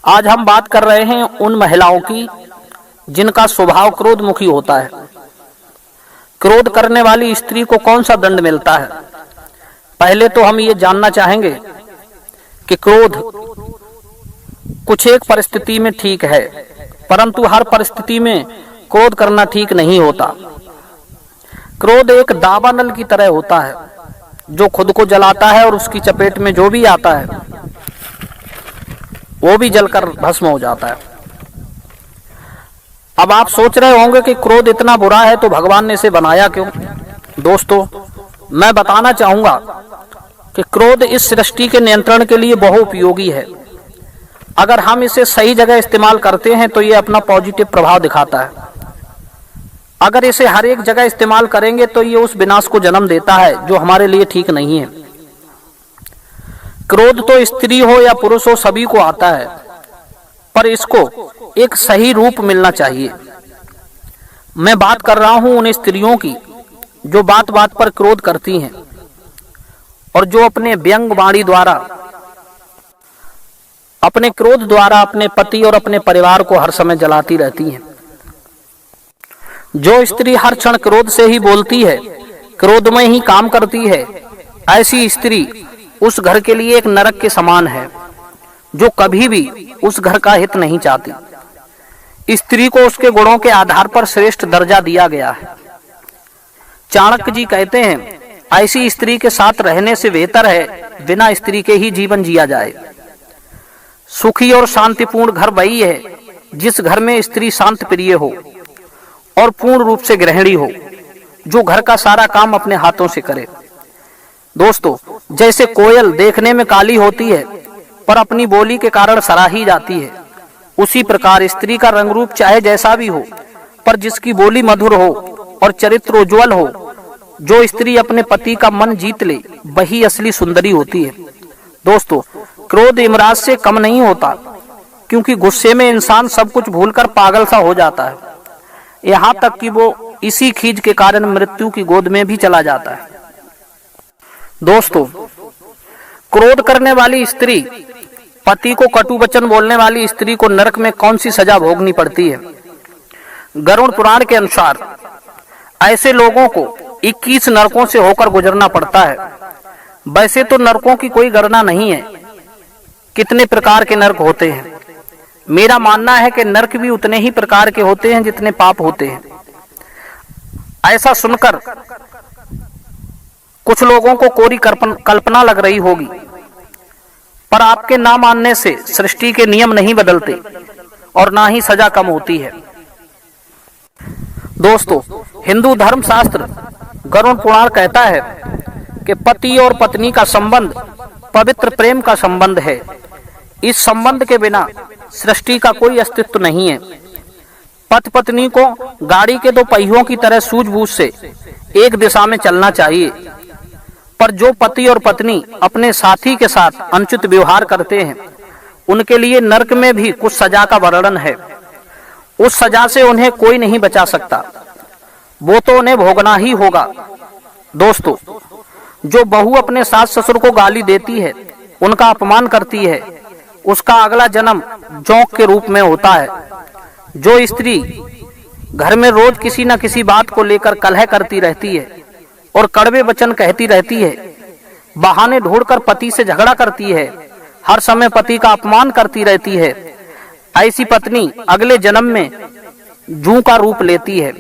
आज हम बात कर रहे हैं उन महिलाओं की जिनका स्वभाव क्रोधमुखी होता है। क्रोध करने वाली स्त्री को कौन सा दंड मिलता है? पहले तो हम ये जानना चाहेंगे कि क्रोध कुछ एक परिस्थिति में ठीक है, परंतु हर परिस्थिति में क्रोध करना ठीक नहीं होता। क्रोध एक दावानल की तरह होता है जो खुद को जलाता है और उसकी चपेट में जो भी आता है वो भी जलकर भस्म हो जाता है। अब आप सोच रहे होंगे कि क्रोध इतना बुरा है तो भगवान ने इसे बनाया क्यों? दोस्तों, मैं बताना चाहूंगा कि क्रोध इस सृष्टि के नियंत्रण के लिए बहुत उपयोगी है। अगर हम इसे सही जगह इस्तेमाल करते हैं तो ये अपना पॉजिटिव प्रभाव दिखाता है। अगर इसे हर एक जगह इस्तेमाल करेंगे तो ये उस विनाश को जन्म देता है जो हमारे लिए ठीक नहीं है। क्रोध तो स्त्री हो या पुरुष हो सभी को आता है, पर इसको एक सही रूप मिलना चाहिए। मैं बात कर रहा हूं उन स्त्रियों की जो बात बात पर क्रोध करती हैं और जो अपने व्यंग वाणी द्वारा, अपने क्रोध द्वारा अपने पति और अपने परिवार को हर समय जलाती रहती हैं। जो स्त्री हर क्षण क्रोध से ही बोलती है, क्रोध में ही काम करती है, ऐसी स्त्री उस घर के लिए एक नरक के समान है जो कभी भी उस घर का हित नहीं चाहती। स्त्री को उसके गुणों के आधार पर श्रेष्ठ दर्जा दिया गया है। चाणक्य जी कहते हैं, ऐसी स्त्री के साथ रहने से बेहतर है बिना स्त्री के ही जीवन जिया जाए। सुखी और शांतिपूर्ण घर वही है जिस घर में स्त्री शांत प्रिय हो और पूर्ण रूप से गृहिणी हो, जो घर का सारा काम अपने हाथों से करे। दोस्तों, जैसे कोयल देखने में काली होती है पर अपनी बोली के कारण सराही जाती है, उसी प्रकार स्त्री का रंग रूप चाहे जैसा भी हो, पर जिसकी बोली मधुर हो और चरित्र उज्ज्वल हो, जो स्त्री अपने पति का मन जीत ले, वही असली सुंदरी होती है। दोस्तों, क्रोध इमराज से कम नहीं होता, क्योंकि गुस्से में इंसान सब कुछ भूलकर पागल सा हो जाता है, यहाँ तक कि वो इसी खीज के कारण मृत्यु की गोद में भी चला जाता है। दोस्तों, क्रोध करने वाली स्त्री, पति को कटु वचन बोलने वाली स्त्री को नरक में कौन सी सजा भोगनी पड़ती है? गरुड़ पुराण के अनुसार ऐसे लोगों को 21 नरकों से होकर गुजरना पड़ता है। वैसे तो नरकों की कोई गणना नहीं है कितने प्रकार के नरक होते हैं। मेरा मानना है कि नरक भी उतने ही प्रकार के होते हैं जितने पाप होते हैं। ऐसा सुनकर कुछ लोगों को कोरी कल्पना लग रही होगी, पर आपके ना मानने से सृष्टि के नियम नहीं बदलते और ना ही सजा कम होती है। दोस्तों, हिंदू धर्म शास्त्र गरुड़ पुराण कहता है कि पति और पत्नी का संबंध पवित्र प्रेम का संबंध है। इस संबंध के बिना सृष्टि का कोई अस्तित्व नहीं है। पति पत्नी को गाड़ी के दो पहियों की तरह सूझबूझ से एक दिशा में चलना चाहिए, पर जो पति और पत्नी अपने साथी के साथ अनुचित व्यवहार करते हैं, उनके लिए नरक में भी कुछ सजा का वर्णन है। उस सजा से उन्हें कोई नहीं बचा सकता, वो तो उन्हें भोगना ही होगा। दोस्तों, जो बहू अपने सास ससुर को गाली देती है, उनका अपमान करती है, उसका अगला जन्म जोंक के रूप में होता है। जो स्त्री घर में रोज किसी न किसी बात को लेकर कलह करती रहती है और कड़वे वचन कहती रहती है, बहाने ढूंढकर पति से झगड़ा करती है, हर समय पति का अपमान करती रहती है, ऐसी पत्नी अगले जन्म में जूं का रूप लेती है।